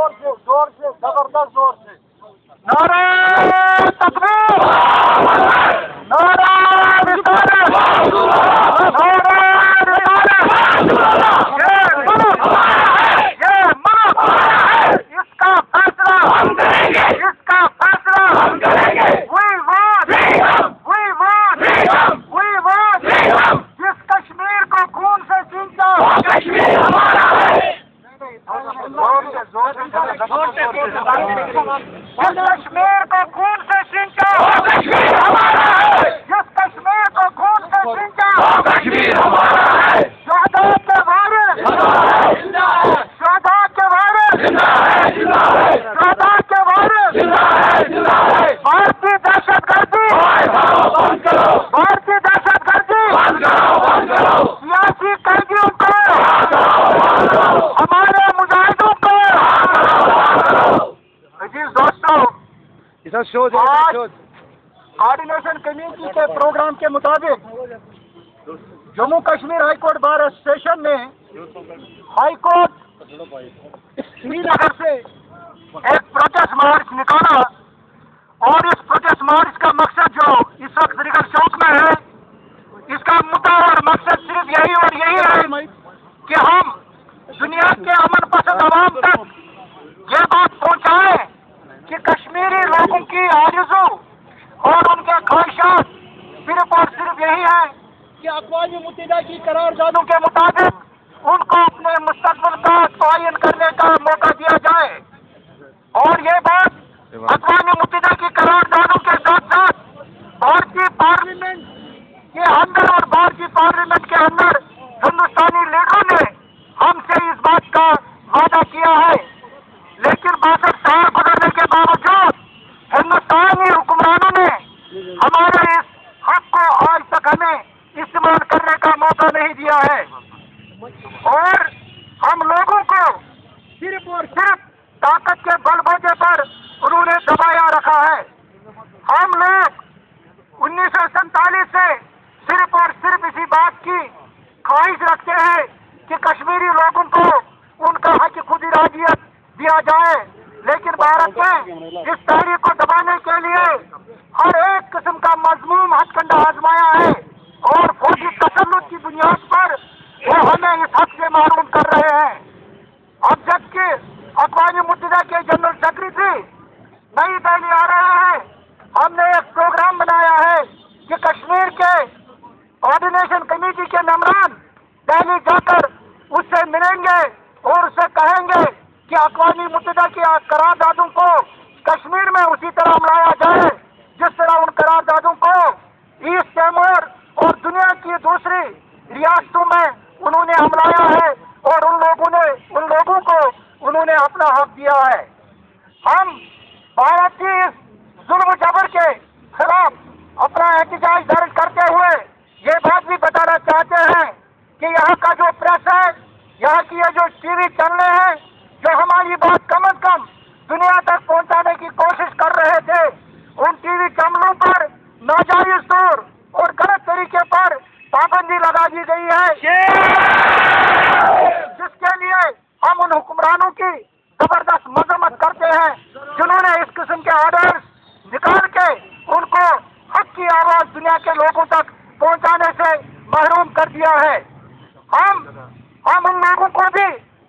زور سے زبردست زور سے نعرہ تکبیر، نعرہ رسالت، نعرہ رسالت، یہ ملک اس کا فیصلہ ہم کریں گے، اس کا فیصلہ ہم کریں گے۔ وی وانٹ جس کشمیر کو خون سے سینچا وہ کشمیر ہمارا ہے۔ جس کشمیر کو خون سے سینچا وہ کشمیر ہمارا ہے، جس کشمیر کو خون سے سینچا وہ کشمیر ہمارا ہے۔ شہداء کے وارث، شہداء کے وارث، شہداء کے وارث، بھارتی دہشت گردی، بھارتی دہشت گردی، سیاسی قیدیوں کو، ہمارے مجاہدوں کو۔ عزیز دوستو، آج کوآرڈینیشن کمیٹی کے پروگرام کے مطابق Jammu Kashmir high court bar association نے ہائی کورٹ سری نگر سے ایک پروٹیسٹ مارچ نکالا، اور اس پروٹیسٹ مارچ کا مقصد جو اس وقت زریگڑھ چوک میں ہے، اس کا مدعا اور مقصد صرف یہی اور یہی ہے کہ ہم دنیا کے امن پسند عوام تک یہ بات پہنچائیں کہ کشمیری لوگوں کی آرزو اور ان کے خواہشات صرف اور صرف یہی ہے کہ اقوام متحدہ کی قراردادوں کے مطابق ان کو اپنے مستقبل کا تعین کرنے کا موقع دیا جائے، اور یہ بات اقوام متحدہ کی قراردادوں کے ساتھ ساتھ بھارتی پارلیمنٹ کے اندر اور بھارتی پارلیمنٹ کے اندر ہندوستانی لیڈروں نے ہم سے اس بات کا وعدہ کیا ہے، لیکن 62 سال گزرنے کے باوجود ہندوستانی حکمرانوں نے ہمارے اس حق کو آج تک ہمیں استعمال کرنے کا موقع نہیں دیا ہے، اور ہم لوگوں کو صرف اور صرف طاقت کے بل بوتے پر انہوں نے دبایا رکھا ہے۔ ہم لوگ 1947 سے صرف اور صرف اسی بات کی خواہش رکھتے ہیں کہ کشمیری لوگوں کو ان کا حق خود ارادیت دیا جائے، لیکن بھارت نے اس تحریک کو دبانے کے لیے ہر ایک قسم کا مذموم ہتھ کنڈا آزمایا ہے، اور فوجی تسلط کی بنیاد پر وہ ہمیں اس حق سے محروم کر رہے ہیں۔ اب جبکہ اقوام متحدہ کے جنرل سیکرٹری نئی دہلی آ رہے ہیں، ہم نے ایک پروگرام بنایا ہے کہ کشمیر کے کوآرڈینیشن کمیٹی کے ممبران دہلی جا کر اس سے ملیں گے اور اس سے کہیں گے کہ اقوام متحدہ کی قراردادوں کو کشمیر میں اسی طرح ملایا جائے جس طرح ان قراردادوں کو ایسٹ تیمور اور دنیا کی دوسری ریاستوں میں انہوں نے ملایا ہے، اور ان لوگوں کو انہوں نے اپنا حق دیا ہے۔ ہم بھارت کی اس ظلم و جبر کے خلاف اپنا احتجاج درج کرتے ہوئے یہ بات بھی بتانا چاہتے ہیں کہ یہاں کا جو پریس ہے، یہاں کی یہ جو ٹی وی چینلیں ہیں، جو ہماری بات کم از کم دنیا تک پہنچانے کی کوشش کر رہے تھے، ان ٹی وی چینلوں پر ناجائز طور اور غلط طریقے پر پابندی لگا دی گئی ہے، جس کے لیے ہم ان حکمرانوں کی زبردست مذمت کرتے ہیں جنہوں نے اس قسم کے آرڈرز نکال کے ان کو حق کی آواز دنیا کے لوگوں تک پہنچانے سے محروم کر دیا ہے۔ ہم ان لوگوں کو بھی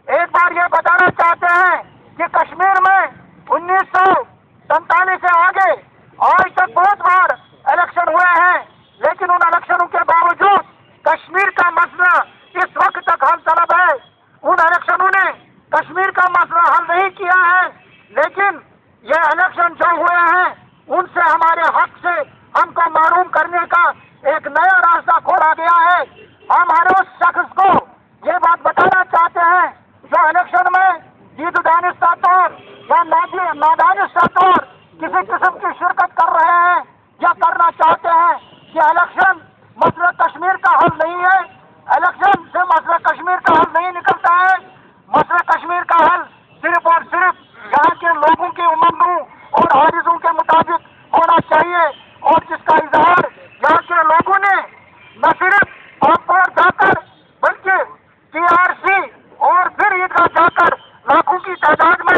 ایک بار یہ بتانا چاہتے ہیں کہ کشمیر میں 1947 سے آگے آج تک بہت بار الیکشن ہوئے ہیں، لیکن ان الیکشنوں کے باوجود کشمیر کا مسئلہ اس وقت تک حل طلب ہے۔ ان الیکشنوں نے کشمیر کا مسئلہ حل نہیں کیا ہے، لیکن یہ الیکشن جو ہوئے ہیں ان سے ہمارے حق سے ہم کو محروم کرنے کا ایک نیا راستہ کھولا گیا ہے۔ ہم ہر اس شخص کو یہ بات بتانا چاہتے ہیں جو الیکشن میں جیت دانستہ طور یا نادانستہ طور کسی قسم کی شرکت کر رہے ہیں یا کرنا چاہتے ہیں کہ الیکشن مسئلہ کشمیر کا حل نہیں ہے، الیکشن سے مسئلہ کشمیر کا حل نہیں نکلتا ہے۔ مسئلہ کشمیر کا حل صرف اور صرف یہاں کے لوگوں کی امنگوں اور آرزوؤں کے مطابق ہونا چاہیے، اور جس کا اظہار یہاں کے لوگوں نے نہ صرف پاپور جا کر بلکہ TRC اور پھر عیدگاہ جا کر لاکھوں کی تعداد میں